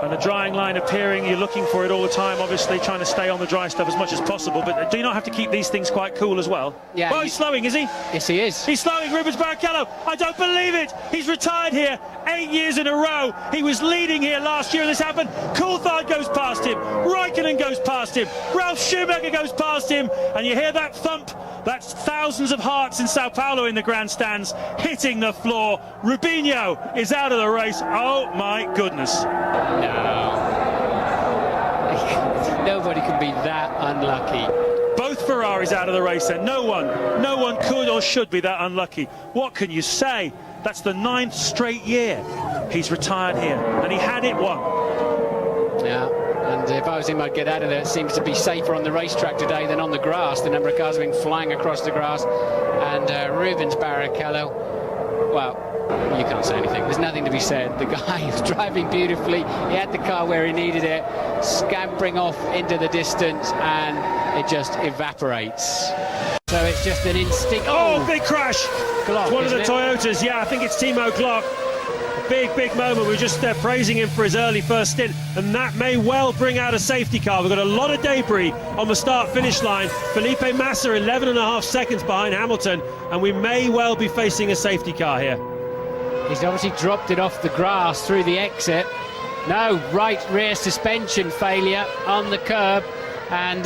And the drying line appearing, you're looking for it all the time, obviously trying to stay on the dry stuff as much as possible, but do you not have to keep these things quite cool as well? Yeah. Well, he's slowing, is he? Yes, he is. He's slowing. Rubens Barrichello, I don't believe it. He's retired here 8 years in a row. He was leading here last year and this happened. Coulthard goes past him. Raikkonen goes past him. Ralf Schumacher goes past him. And you hear that thump. That's thousands of hearts in Sao Paulo in the grandstands hitting the floor. Rubinho is out of the race. Oh my goodness. No. Nobody can be that unlucky. Both Ferraris out of the race and no one could or should be that unlucky. What can you say? That's the 9th straight year he's retired here, and he had it won. Yeah, and if I was him, I'd get out of there. It seems to be safer on the racetrack today than on the grass. The number of cars have been flying across the grass, and Rubens Barrichello, well, you can't say anything. There's nothing to be said. The guy was driving beautifully. He had the car where he needed it, scampering off into the distance, and it just evaporates. So it's just an instinct. Oh, big crash. Glock, one of the Toyotas. Yeah, I think it's Timo Glock. Big moment. We were just praising him for his early first stint, and that may well bring out a safety car. We've got a lot of debris on the start-finish line. Felipe Massa 11.5 seconds behind Hamilton, and we may well be facing a safety car here. He's obviously dropped it off the grass through the exit. No, right rear suspension failure on the curb, and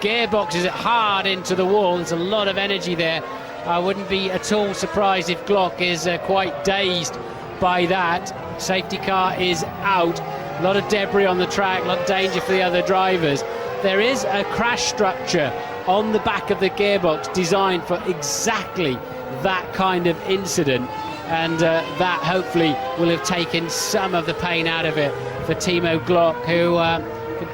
gearbox is hard into the wall. There's a lot of energy there. I wouldn't be at all surprised if Glock is quite dazed by that. Safety car is out. A lot of debris on the track, a lot of danger for the other drivers. There is a crash structure on the back of the gearbox designed for exactly that kind of incident, and that hopefully will have taken some of the pain out of it for Timo Glock, who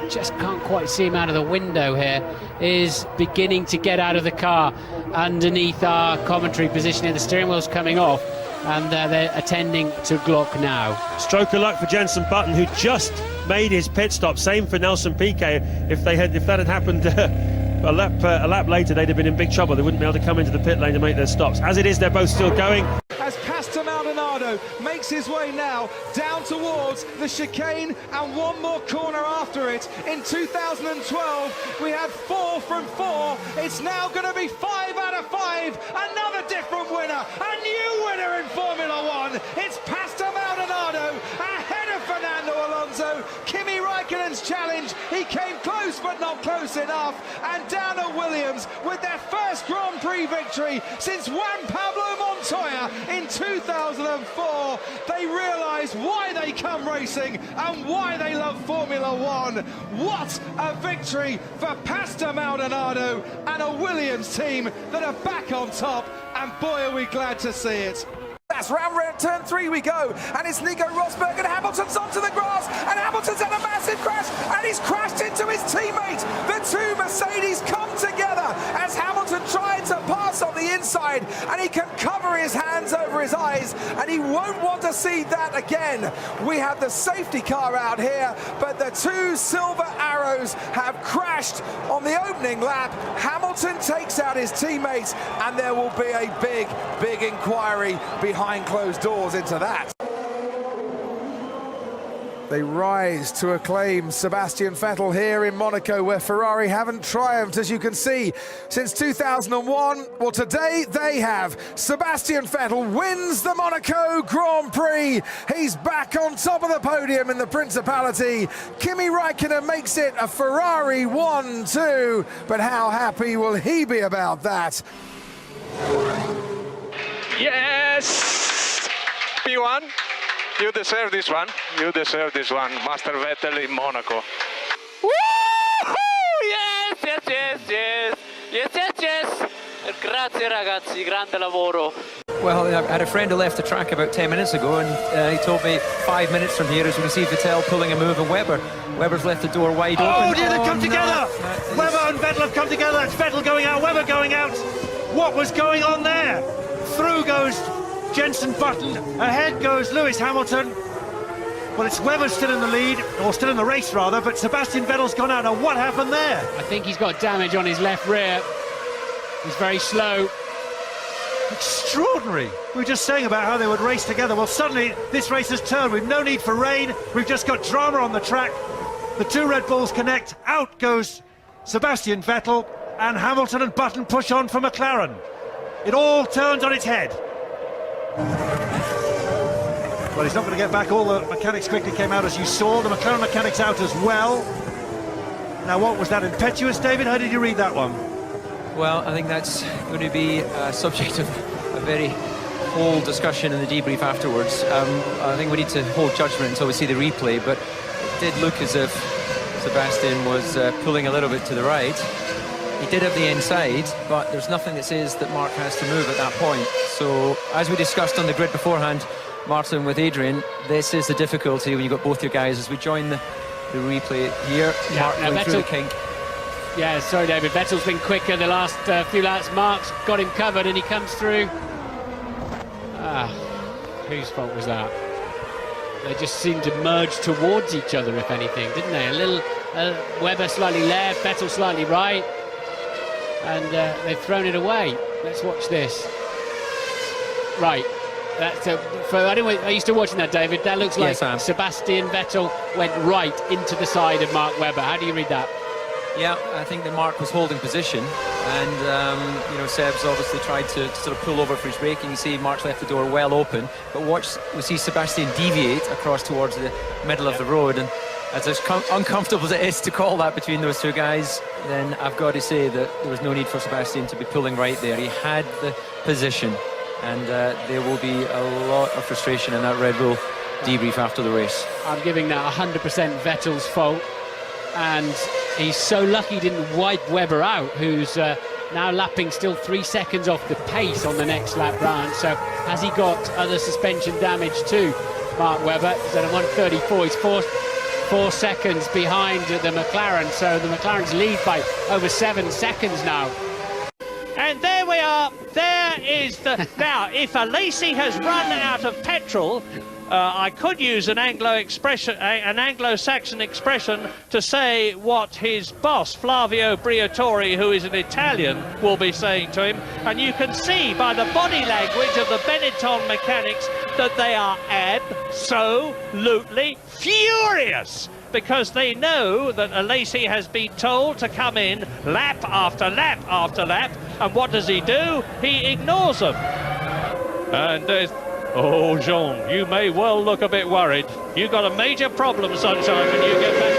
just can't quite see him out of the window here, is beginning to get out of the car underneath our commentary position. The steering wheel's coming off, and they're attending to Glock now. Stroke of luck for Jenson Button, who just made his pit stop. Same for Nelson Piquet. If that had happened a lap later, they'd have been in big trouble. They wouldn't be able to come into the pit lane to make their stops. As it is, they're both still going. As Maldonado makes his way now down towards the chicane and one more corner after it. In 2012, we had 4 from 4. It's now going to be 5 out of 5. Another different winner. A new winner in Formula One. It's Maldonado ahead of Fernando Alonso. Kimi Raikkonen's challenge. He came close, but not close enough. And down at Williams with their first Grand Prix victory since Juan Pablo Montoya in 2004. They realise why they come racing and why they love Formula One. What a victory for Pastor Maldonado and a Williams team that are back on top, and boy are we glad to see it. That's round turn 3 we go, and it's Nico Rosberg, and Hamilton's onto the grass, and Hamilton's had a massive crash, and he's crashed into his teammate. The two Mercedes come together as Hamilton tried to pass on the inside, and he can cover his hands over his eyes, and he won't want to see that again. We have the safety car out here, but the two Silver Arrows have crashed on the opening lap. Hamilton takes out his teammates, and there will be a big inquiry behind closed doors into that. They rise to acclaim Sebastian Vettel here in Monaco, where Ferrari haven't triumphed, as you can see, since 2001. Well, today they have. Sebastian Vettel wins the Monaco Grand Prix. He's back on top of the podium in the Principality. Kimi Raikkonen makes it a Ferrari 1-2, but how happy will he be about that? Yes! P1, you deserve this one. You deserve this one. Master Vettel in Monaco. Woo-hoo! Yes! Grazie ragazzi, grande lavoro. Well, I had a friend who left the track about 10 minutes ago, and he told me 5 minutes from here is when we see Vettel pulling a move of Webber. Webber's left the door wide open. Oh dear, they've come together! Webber and Vettel have come together. That's Vettel going out, Webber going out. What was going on there? Through goes Jenson Button, ahead goes Lewis Hamilton. Well, it's Webber still in the lead, or still in the race rather, but Sebastian Vettel's gone out. Now what happened there? I think he's got damage on his left rear. He's very slow. Extraordinary. We were just saying about how they would race together. Well, suddenly this race has turned. We've no need for rain. We've just got drama on the track. The two Red Bulls connect. Out goes Sebastian Vettel, and Hamilton and Button push on for McLaren. It all turns on its head. Well, he's not going to get back. All the mechanics quickly came out, as you saw. The McLaren mechanics out as well. Now, what was that, impetuous, David? How did you read that one? Well, I think that's going to be a subject of a very whole discussion in the debrief afterwards. I think we need to hold judgment until we see the replay, but it did look as if Sebastian was pulling a little bit to the right. He did have the inside, but there's nothing that says that Marc has to move at that point. So, as we discussed on the grid beforehand, Martin, with Adrian, this is the difficulty when you've got both your guys. As we join the replay here, yeah, Marc going through the kink. Yeah, sorry, David. Vettel's been quicker the last few laps. Marc's got him covered, and he comes through. Whose fault was that? They just seemed to merge towards each other, if anything, didn't they? A little Webber slightly left, Vettel slightly right, and they've thrown it away. Let's watch this. Right. That's are you still watching that, David? That looks like yes, Sebastian Vettel went right into the side of Marc Webber. How do you read that? Yeah, I think that Marc was holding position, and you know, Seb's obviously tried to sort of pull over for his braking. You see Marc's left the door well open, but we see Sebastian deviate across towards the middle of the road, and as uncomfortable as it is to call that between those two guys, then I've got to say that there was no need for Sebastian to be pulling right there. He had the position, and there will be a lot of frustration in that Red Bull debrief after the race. I'm giving that 100% Vettel's fault, and he's so lucky he didn't wipe Webber out, who's now lapping still 3 seconds off the pace on the next lap round. So has he got other suspension damage too, Marc Webber? He's at a 1:34. He's 4 seconds behind the McLaren, so the McLaren's lead by over 7 seconds now. And there we are. There is the... Now, if Alesi has run out of petrol, I could use an Anglo-Saxon expression to say what his boss, Flavio Briatore, who is an Italian, will be saying to him. And you can see by the body language of the Benetton mechanics that they are absolutely furious, because they know that Alesi has been told to come in lap after lap after lap, and what does he do? He ignores them. And oh, Jean, you may well look a bit worried. You've got a major problem, Sunshine, when you get back